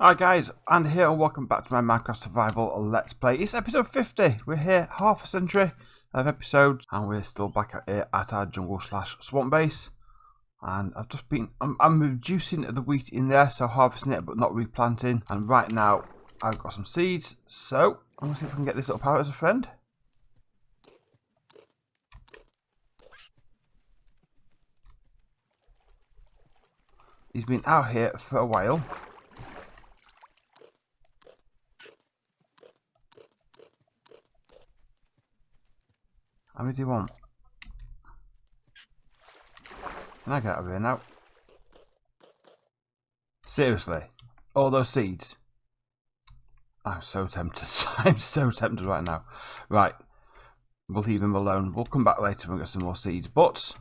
Hi guys, and here and welcome back to my Minecraft Survival Let's Play. It's episode 50. We're here half a century of episodes, and we're still back at our jungle slash swamp base. And I've just been, I'm reducing the wheat in there, so harvesting it but not replanting. And right now I've got some seeds, so I'm gonna see if I can get this little parrot as a friend. He's been out here for a while. How many do you want? Can I get out of here now? Seriously? All those seeds? I'm so tempted. I'm so tempted right now. Right. We'll leave him alone. We'll come back later and get some more seeds. But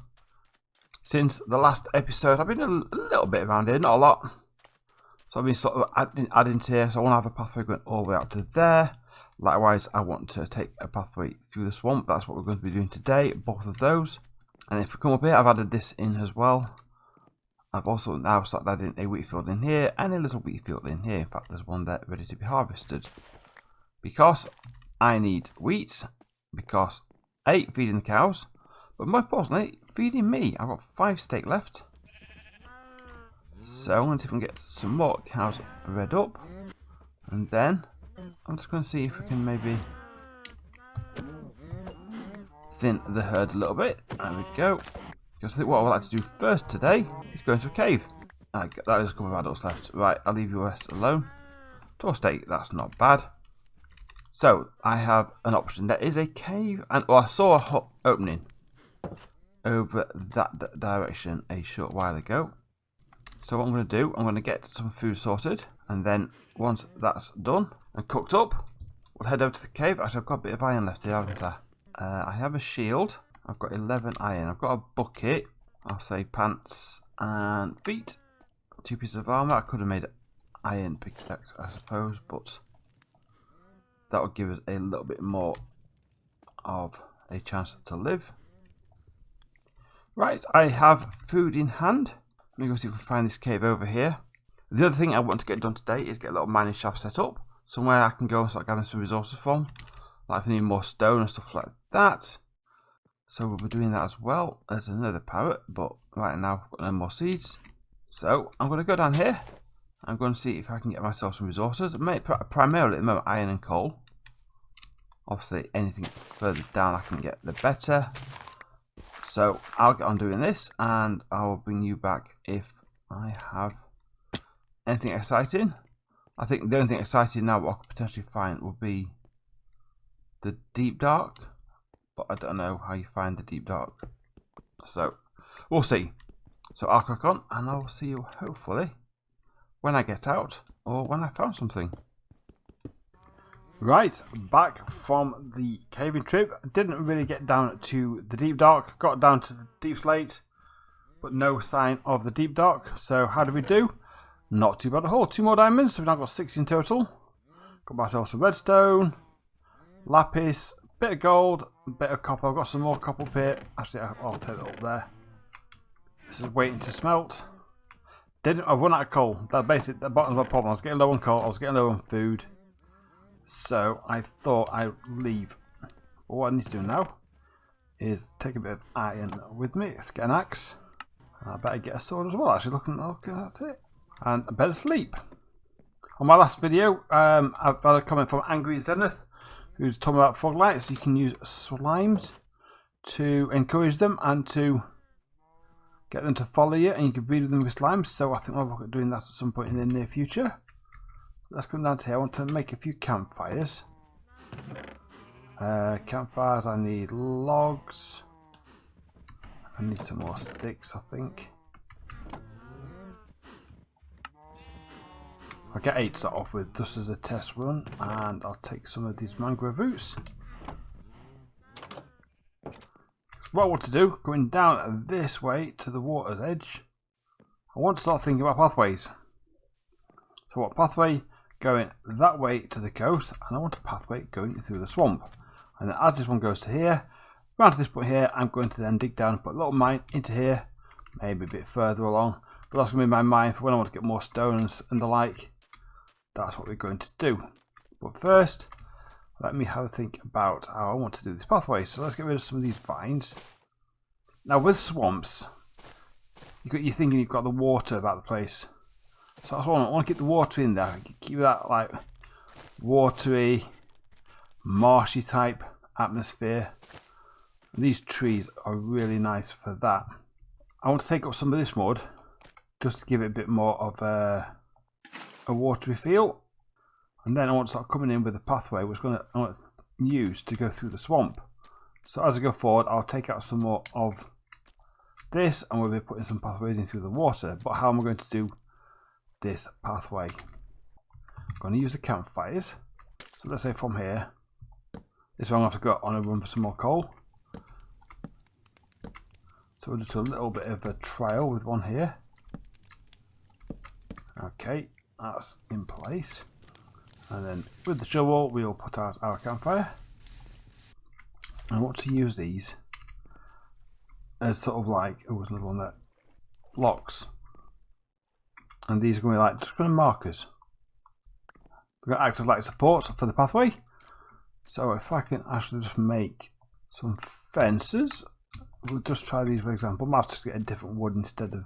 since the last episode, I've been a little bit around here. Not a lot. So I've been sort of adding to here. So I want to have a pathway going all the way up to there. Likewise, I want to take a pathway through the swamp. That's what we're going to be doing today, both of those. And if we come up here, I've added this in as well. I've also now started adding a wheat field in here and a little wheat field in here. In fact, there's one there ready to be harvested. Because I need wheat, because A, feeding the cows, but more importantly, feeding me. I've got 5 steak left. So I'm going to see if we can get some more cows bred up. And then I'm just going to see if we can maybe thin the herd a little bit. There we go. Because I think what I would like to do first today is go into a cave. That is a couple of adults left. Right, I'll leave you rest alone. 12 steak, that's not bad. So I have an option. There is a cave, and I saw a opening over that direction a short while ago. So what I'm going to do, I'm going to get some food sorted, and then once that's done and cooked up, we'll head over to the cave. Actually, I've got a bit of iron left here, haven't I? I have a shield. I've got 11 iron. I've got a bucket. I'll say pants and feet. 2 pieces of armor. I could have made iron pickaxe, I suppose, but that would give us a little bit more of a chance to live. Right, I have food in hand. Let me go see if we can find this cave over here. The other thing I want to get done today is get a little mining shaft set up. Somewhere I can go and start gathering some resources from. Like if I need more stone and stuff like that. So we'll be doing that as well. There's another parrot, but right now I've got no more seeds. So I'm going to go down here. I'm going to see if I can get myself some resources. Primarily at the moment iron and coal. Obviously anything further down I can get, the better. So I'll get on doing this and I'll bring you back if I have anything exciting. I think the only thing exciting now what I could potentially find will be the deep dark. But I don't know how you find the deep dark. So we'll see. So I'll click on and I'll see you hopefully when I get out or when I found something. Right, back from the caving trip. Didn't really get down to the deep dark. Got down to the deep slate, but no sign of the deep dark. So how did we do? Not too bad at all. 2 more diamonds. So we've now got 6 in total. Got myself some redstone, lapis, bit of gold, bit of copper. I've got some more copper up here. Actually, I'll take it up there. This is waiting to smelt. I've run out of coal. That's basically the bottom of my problem. I was getting low on coal. I was getting low on food. So I thought I'd leave. But what I need to do now is take a bit of iron with me. Let's get an axe. I better get a sword as well. Actually, looking at it. And I better sleep. On my last video, I've had a comment from Angry Zenith, who's talking about fog lights. You can use slimes to encourage them and to get them to follow you, and you can breed them with slimes. So I think I'll look at doing that at some point in the near future. Let's come down to here. I want to make a few campfires. Campfires, I need logs. I need some more sticks, I think. I'll get 8 to start off with just as a test run, and I'll take some of these mangrove roots. What I want to do, going down this way to the water's edge, I want to start thinking about pathways. So what pathway going that way to the coast, and I want a pathway going through the swamp. And then as this one goes to here, around to this point here, I'm going to then dig down, put a little mine into here, maybe a bit further along. But that's going to be my mine for when I want to get more stones and the like. that's what we're going to do. But first, let me have a think about how I want to do this pathway. So let's get rid of some of these vines. Now with swamps, you're thinking you've got the water about the place. So I want to keep the water in there. Keep that like watery, marshy type atmosphere. And these trees are really nice for that. I want to take up some of this mud just to give it a bit more of a watery feel. And then I want to start coming in with a pathway which I want to use to go through the swamp. So as I go forward, I'll take out some more of this and we'll be putting some pathways in through the water. But how am I going to do this pathway? I'm going to use the campfires. So let's say from here, this one I have to go on a run for some more coal. So we'll just do a little bit of a trial with one here. Okay, that's in place. And then with the shovel, we'll put out our campfire. I want to use these as sort of like, oh, there's another one there, blocks. And these are going to be like just kind of markers. They're going to act as like supports for the pathway. So if I can actually just make some fences, we'll just try these for example. I might have to get a different wood instead of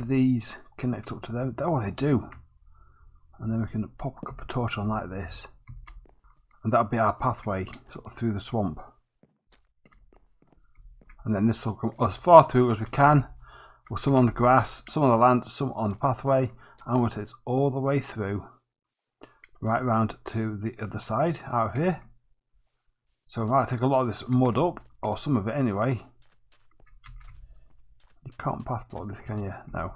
these connect up to them. Oh, they do. And then we can pop a couple of torches on like this. And that'll be our pathway sort of through the swamp. And then this will come as far through as we can. With some on the grass, some on the land, some on the pathway. And we'll take it all the way through. Right round to the other side out of here. So we might take a lot of this mud up. Or some of it anyway. You can't path block this, can you? No.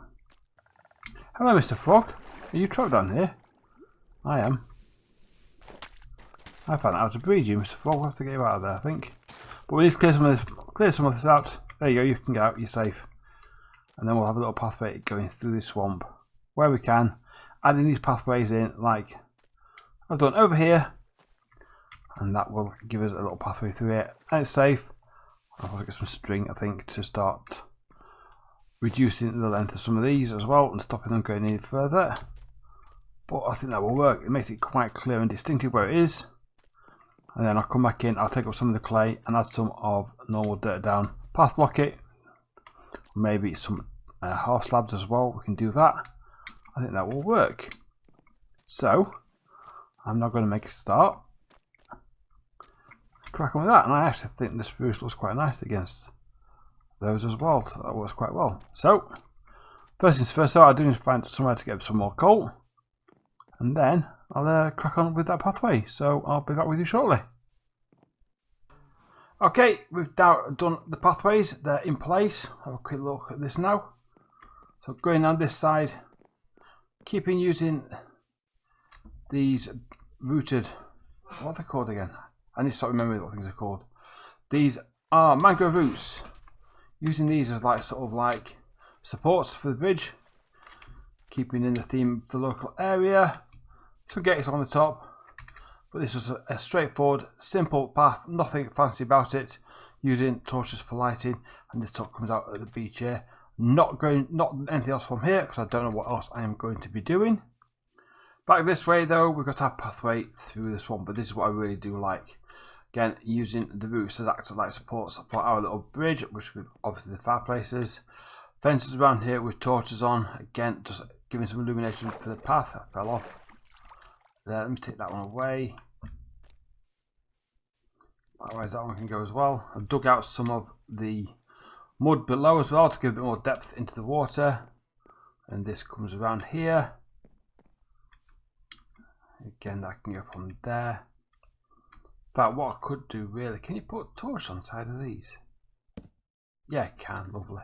Hello, Mr. Frog. Are you trapped down here? I am. I found out how to breed you, Mr. Frog. We'll have to get you out of there, I think. But we need to clear some of this out. There you go, you can get out, you're safe. And then we'll have a little pathway going through this swamp. Where we can. Adding these pathways in, like I've done over here. And that will give us a little pathway through it. And it's safe. I'll get some string, I think, to start reducing the length of some of these as well and stopping them going any further. But I think that will work. It makes it quite clear and distinctive where it is. And then I'll come back in, I'll take up some of the clay and add some of normal dirt down. Path block it. Maybe some half slabs as well. We can do that. I think that will work. So, I'm now going to make a start. Crack on with that, and I actually think this spruce looks quite nice against those as well, so that works quite well. So, first things first, so I'll do is find somewhere to get some more coal, and then I'll crack on with that pathway. So I'll be back with you shortly. Okay, we've now done the pathways, they're in place. Have a quick look at this now. So going on this side, keeping using these rooted, what are they called again? I need to start remembering what things are called. These are mangrove roots. Using these as like sort of like supports for the bridge. Keeping in the theme of the local area. Some gates on the top. But this was a straightforward, simple path. Nothing fancy about it. Using torches for lighting. And this top comes out at the beach here. Not anything else from here because I don't know what else I am going to be doing. Back this way though, we've got our pathway through the swamp. But this is what I really do like. Again, using the roots as active light supports for our little bridge, which would obviously the fireplaces. Fences around here with torches on. Again, just giving some illumination for the path. That fell off. There, let me take that one away. Otherwise, that one can go as well. I've dug out some of the mud below as well to give a bit more depth into the water. And this comes around here. Again, that can go from there. In fact, what I could do really, can you put a torch on the side of these? Yeah, I can, lovely.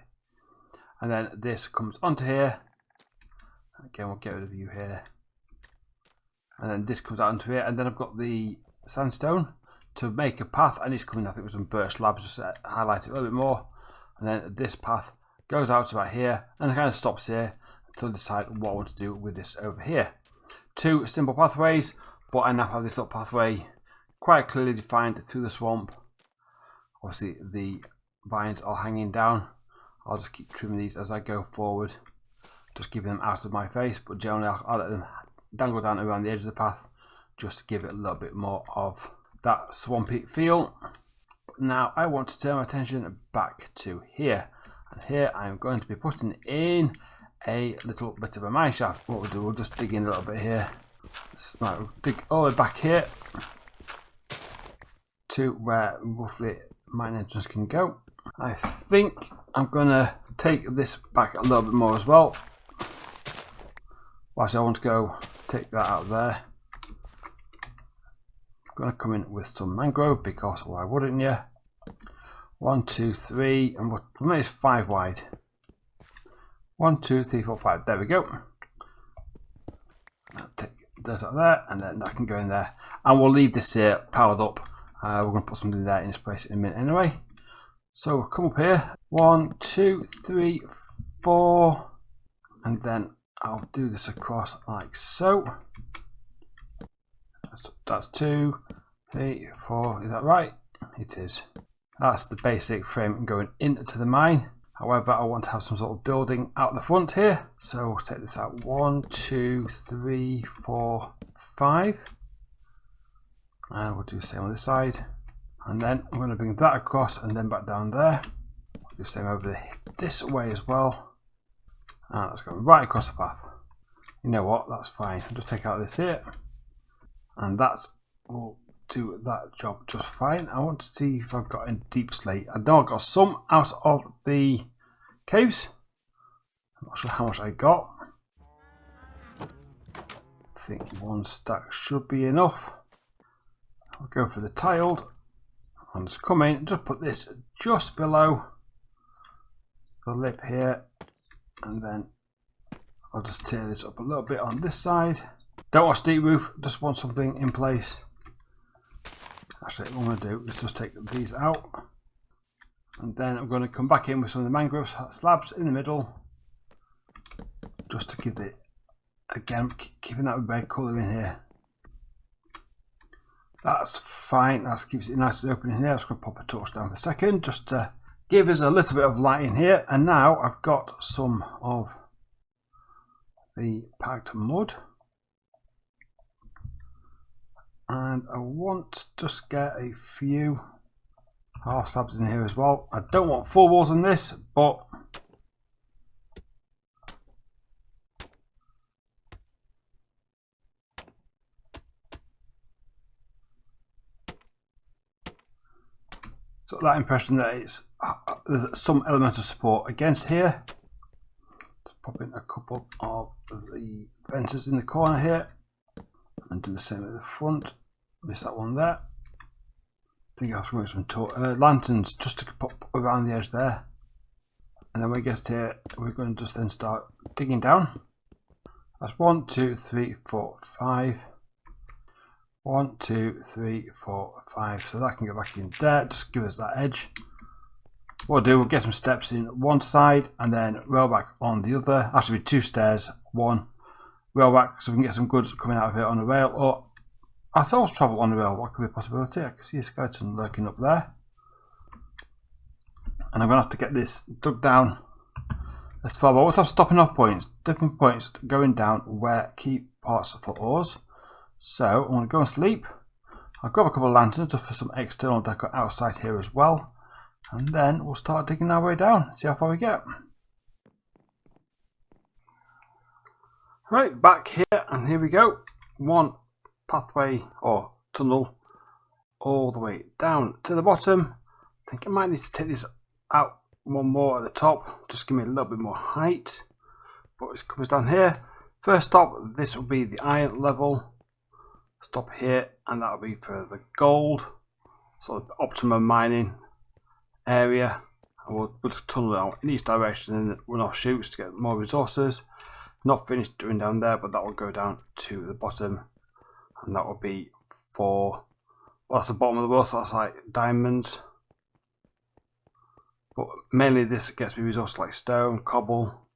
And then this comes onto here. Again, we'll get rid of you here. And then this comes out onto here. And then I've got the sandstone to make a path. I need to come in, I think, with some birch slabs just to highlight it a little bit more. And then this path goes out to about here. And it kind of stops here until I decide what I want to do with this over here. Two simple pathways, but I now have this little pathway quite clearly defined through the swamp. Obviously the vines are hanging down. I'll just keep trimming these as I go forward, just keeping them out of my face, but generally I'll let them dangle down around the edge of the path just to give it a little bit more of that swampy feel. But now I want to turn my attention back to here, and here I'm going to be putting in a little bit of a mine shaft. What we'll do, we'll just dig in a little bit here. Right, we'll dig all the way back here to where roughly mine entrance can go. I think I'm going to take this back a little bit more as well. Whilst I want to go take that out there, I'm going to come in with some mangrove, because why wouldn't you? 1, 2, 3, and we'll make this 5 wide. 1, 2, 3, 4, 5. There we go. I'll take those out there, and then that can go in there. And we'll leave this here powered up. We're going to put something there in its place in a minute anyway. So we'll come up here. 1, 2, 3, 4, and then I'll do this across like so. That's 2, 3, 4. Is that right? It is. That's the basic frame going into the mine. However, I want to have some sort of building out the front here. So we'll take this out. 1, 2, 3, 4, 5. And we'll do the same on this side. And then I'm going to bring that across and then back down there. We'll do the same over this way as well. And that's going right across the path. You know what? That's fine. I'll just take out this here. And that's will do that job just fine. I want to see if I've got any deep slate. I know I've got some out of the caves. I'm not sure how much I got. I think 1 stack should be enough. I'll go for the tiled. I'll just come in and just put this just below the lip here, and then I'll just tear this up a little bit on this side. Don't want a steep roof, just want something in place. Actually, what I'm going to do is just take these out, and then I'm going to come back in with some of the mangrove slabs in the middle, just to give it, again, keeping that red colour in here. That's fine, that keeps it nice and open in here. I'm just going to pop a torch down for a second, just to give us a little bit of light in here. And now I've got some of the packed mud. And I want to just get a few half slabs in here as well. I don't want full walls on this, but so that impression that it's there's some element of support against here. Just pop in a couple of the fences in the corner here. And do the same at the front. Miss that one there. I think I have to make some lanterns just to pop around the edge there. And then when it gets to here, we're going to just then start digging down. That's 1, 2, 3, 4, 5. 1, 2, 3, 4, 5. So that can go back in there. Just give us that edge. What we'll do, we'll get some steps in one side and then rail back on the other. Actually, be 2 stairs, 1. Rail back, so we can get some goods coming out of it on the rail, or ourselves travel on the rail. What could be a possibility? I can see a skeleton lurking up there, and I'm going to have to get this dug down as far. But I want to have stopping off points, different points going down where key parts for ores. So I'm going to go and sleep. I'll grab a couple of lanterns just for some external decor outside here as well, and then we'll start digging our way down. See how far we get. Right, back here, and here we go. 1 pathway or tunnel all the way down to the bottom. I think I might need to take this out one more at the top, just give me a little bit more height. But it comes down here. First stop, this will be the iron level. Stop here, and that'll be for the gold, sort of the optimum mining area. And we'll just tunnel out in each direction and run off chutes to get more resources. Not finished doing down there, but that will go down to the bottom, and that will be for, well, that's the bottom of the world, so that's like diamonds. But mainly this gets me resources like stone, cobble,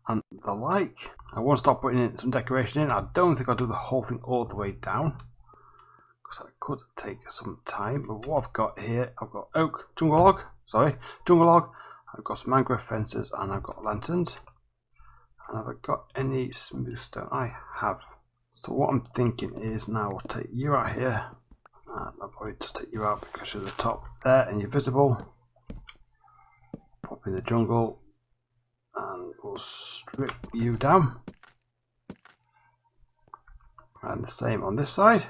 and the like. I want to start putting in some decoration in. I don't think I'll do the whole thing all the way down, because that could take some time. But what I've got here, I've got jungle log. I've got some mangrove fences, and I've got lanterns. Have I got any smooth stone? I have. So what I'm thinking is now we'll take you out here. And I'll probably just take you out because you're the top there and you're visible. Pop in the jungle. And we'll strip you down. And the same on this side.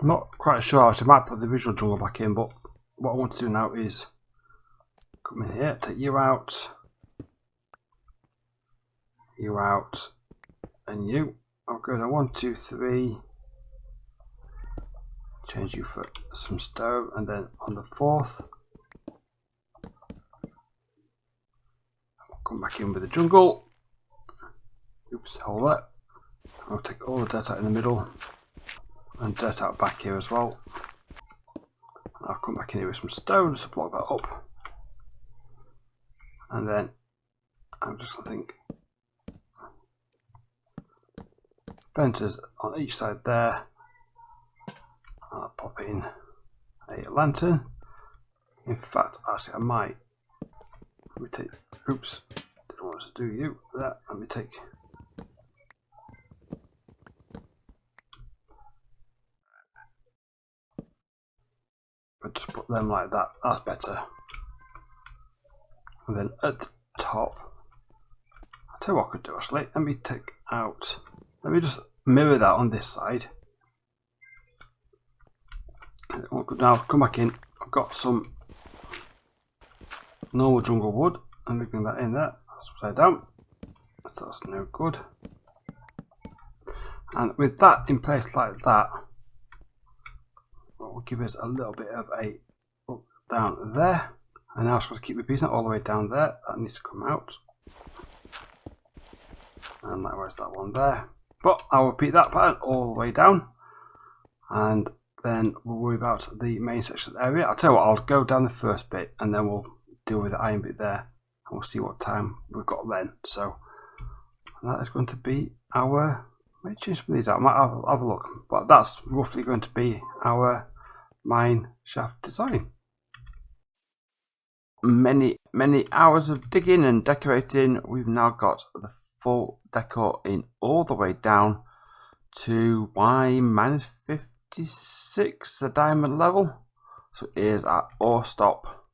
I'm not quite sure. I might put the original jungle back in, but what I want to do now is come in here, take you out, and you. I'll go to 1, 2, 3. Change you for some stone, and then on the 4th, I'll come back in with the jungle. Oops, hold that. I'll take all the dirt out in the middle, and dirt out back here as well. I'll come back in here with some stones to block that up. And then I'm just going to think fences on each side there. I'll pop in a lantern. In fact, actually I might. Let me take, oops, didn't want to do you. That, let me take. But just put them like that, that's better. And then at the top, I'll tell you what I could do actually. Let me take out, let me just mirror that on this side. Now come back in. I've got some normal jungle wood. Let me bring that in there. That's upside down. So that's no good. And with that in place like that, we'll give us a little bit of a up down there. And now I'm just going to keep repeating that all the way down there. That needs to come out. And likewise that one there. But I'll repeat that pattern all the way down. And then we'll worry about the main section area. I'll tell you what, I'll go down the first bit and then we'll deal with the iron bit there. And we'll see what time we've got then. So that is going to be our, I might change some of these out, I might have a look. But that's roughly going to be our mine shaft design. Many hours of digging and decorating. We've now got the full decor in all the way down to Y-56, the diamond level. So here's our ore stop,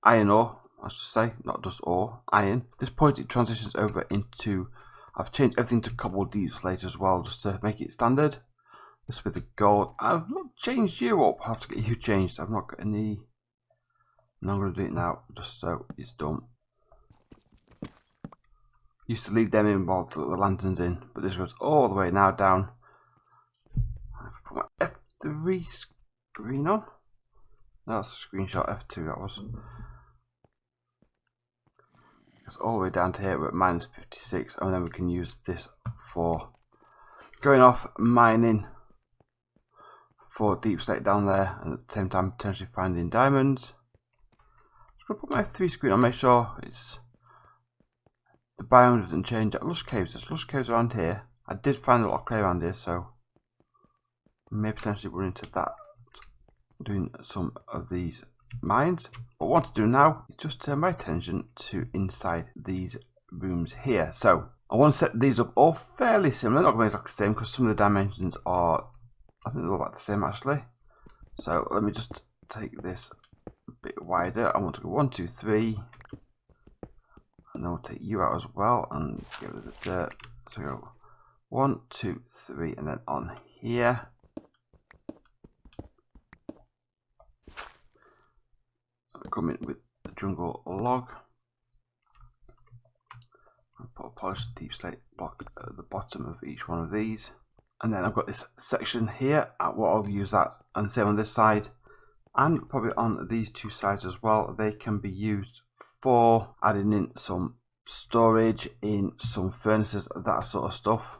iron ore, I should say, not just ore, iron. At this point it transitions over into, I've changed everything to cobbled deep slate as well, just to make it standard. This with the gold. I've not changed you up, I have to get you changed. I've not got any. I'm going to do it now, just so it's done. Used to leave them in while the lantern's in, but this goes all the way now down. I put my F3 screen on. That's a screenshot, F2 that was. It's all the way down to here, we're at -56, and then we can use this for going off mining for deep slate down there, and at the same time potentially finding diamonds. I'm going to put my F3 screen on, make sure it's the biome doesn't change. Lush caves, there's lush caves around here. I did find a lot of clay around here, so I may potentially run into that doing some of these mines. What I want to do now is just turn my attention to inside these rooms here. So I want to set these up all fairly similar, not going to be exactly the same because some of the dimensions are, I think they're all about the same actually. So let me just take this a bit wider. I want to go 1, 2, 3, and then we'll take you out as well and get rid of the dirt. So go 1, 2, 3, and then on here. I'll come in with the jungle log. I'll put a polished deep slate block at the bottom of each one of these. And then I've got this section here, what I'll use that, and same on this side, and probably on these two sides as well. They can be used for adding in some storage, in some furnaces, that sort of stuff.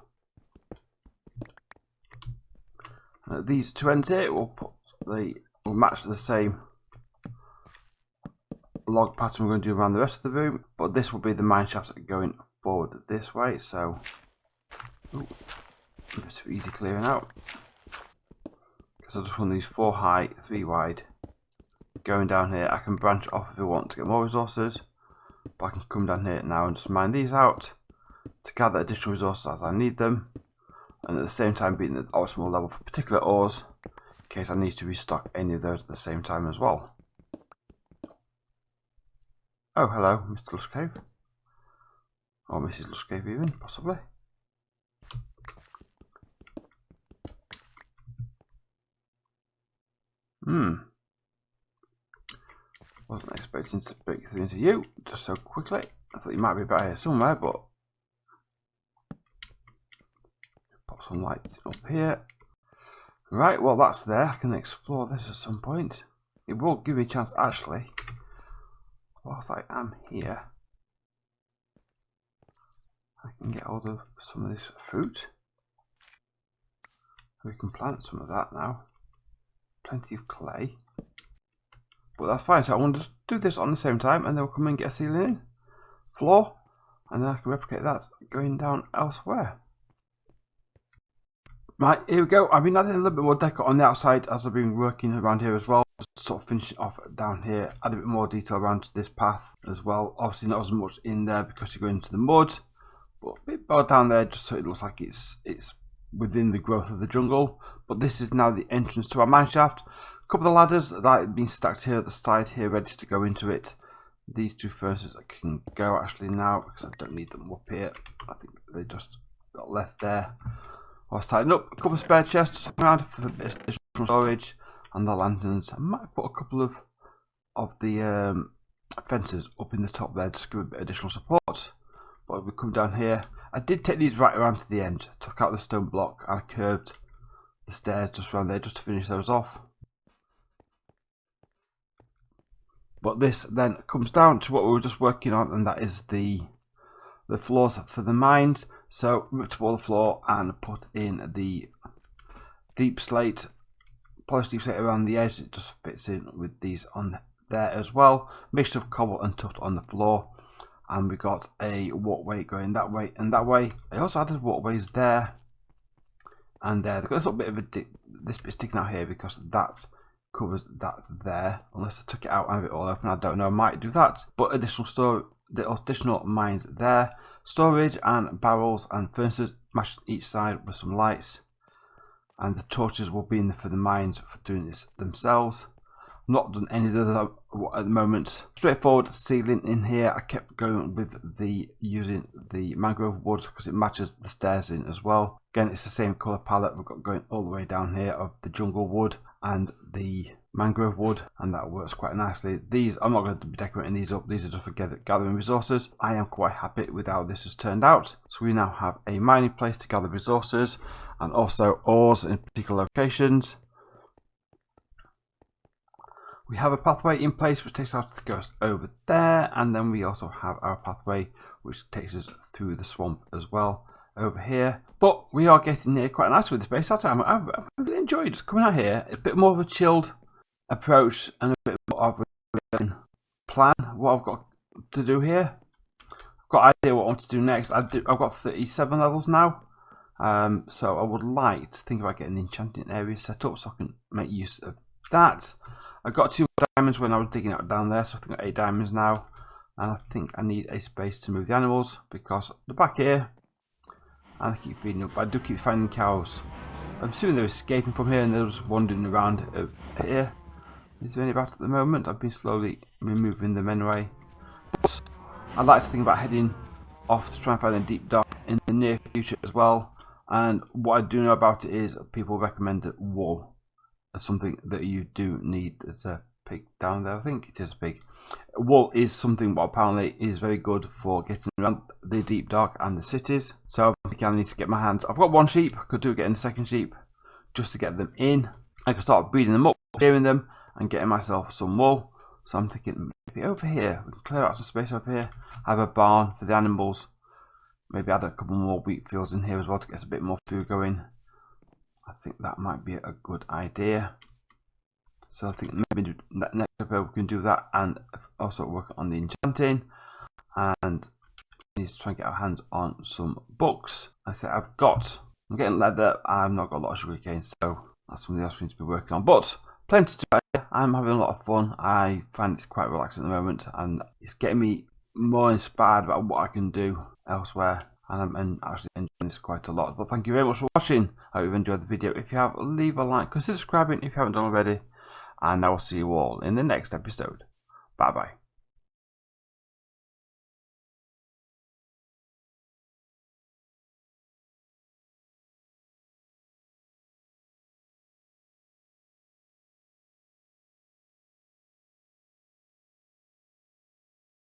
These two ends here will match the same log pattern we're going to do around the rest of the room, but this will be the mine shafts going forward this way. So it's easy clearing out because I just want these 4 high, 3 wide going down here. I can branch off if we want to get more resources, But I can come down here now and just mine these out to gather additional resources as I need them, and at the same time being at the optimal level for particular ores in case I need to restock any of those at the same time as well. Oh, hello, Mr. Lush Cave. Or Mrs. Lush Cave even, possibly. Wasn't expecting to break through into you just so quickly. I thought you might be about here somewhere, but pop some lights up here. Right, well that's there. I can explore this at some point. It will give me a chance actually, whilst I am here, I can get hold of some of this fruit. We can plant some of that now. Plenty of clay. But that's fine, so I want to just do this on the same time and then we'll come and get a ceiling in, floor, and then I can replicate that going down elsewhere. Right, here we go. I've been adding a little bit more decor on the outside as I've been working around here as well. Just sort of finishing off down here, add a bit more detail around this path as well. Obviously not as much in there because you're going into the mud, but a bit more down there just so it looks like it's within the growth of the jungle. But this is now the entrance to our mineshaft. A couple of ladders that have been stacked here at the side here, ready to go into it. These two furnaces I can go actually now because I don't need them up here. I think they just got left there. I was tidying up. A couple of spare chests around for a bit of additional storage, and the lanterns. I might put a couple of the fences up in the top there just to give a bit of additional support. But we come down here. I did take these right around to the end. Took out the stone block and I curved the stairs just around there just to finish those off. But this then comes down to what we were just working on, and that is the floors for the mines. So ripped all the floor and put in the deep slate, polished deep slate around the edge. It just fits in with these on there as well. Mixture of cobble and tuff on the floor, and we got a walkway going that way and that way. I also added walkways there and there. They've got this little bit of this bit sticking out here because that covers that there. Unless I took it out and have it all open, I don't know. I might do that. But the additional mines there. Storage and barrels and furnaces matched each side with some lights, and the torches will be in for the mines for doing this themselves. Not done any of those at the moment. Straightforward ceiling in here. I kept going with using the mangrove wood because it matches the stairs in as well. Again, it's the same colour palette we've got going all the way down here of the jungle wood and the mangrove wood, and that works quite nicely. These, I'm not going to be decorating these up. These are just for gathering resources. I am quite happy with how this has turned out. So we now have a mining place to gather resources and also ores in particular locations. We have a pathway in place which takes us to go over there, and then we also have our pathway which takes us through the swamp as well over here. But we are getting here quite nice with the space. I've really enjoyed just coming out here. A bit more of a chilled approach and a bit more of a plan what I've got to do here. I've got an idea what I want to do next. I've got 37 levels now, so I would like to think about getting the enchanting area set up so I can make use of that. I got 2 diamonds when I was digging out down there, so I think I've got 8 diamonds now, and I think I need a space to move the animals because they're back here and I keep feeding up. I do keep finding cows. I'm assuming they're escaping from here and they're just wandering around here. Is there any about at the moment? I've been slowly removing them anyway. But I'd like to think about heading off to try and find a deep dark in the near future as well. And what I do know about it is people recommend wool as something that you do need. There's a pig down there, I think it is a pig. Wool is something what apparently is very good for getting around the deep dark and the cities. So I think I need to get my hands. I've got 1 sheep. I could do getting a 2nd sheep just to get them in. I can start breeding them up, shearing them, and getting myself some wool. So I'm thinking maybe over here we can clear out some space over here. Have a barn for the animals. Maybe add a couple more wheat fields in here as well to get a bit more food going. I think that might be a good idea. So I think maybe next episode we can do that and also work on the enchanting, and we need to try and get our hands on some books. Like I said, I'm getting leather. I've not got a lot of sugarcane, so that's something else we need to be working on. But plenty to do. I'm having a lot of fun. I find it quite relaxing at the moment, and it's getting me more inspired about what I can do elsewhere. And I'm actually enjoying this quite a lot. But thank you very much for watching. I hope you've enjoyed the video. If you have, leave a like, consider subscribing if you haven't done already. And I will see you all in the next episode. Bye bye.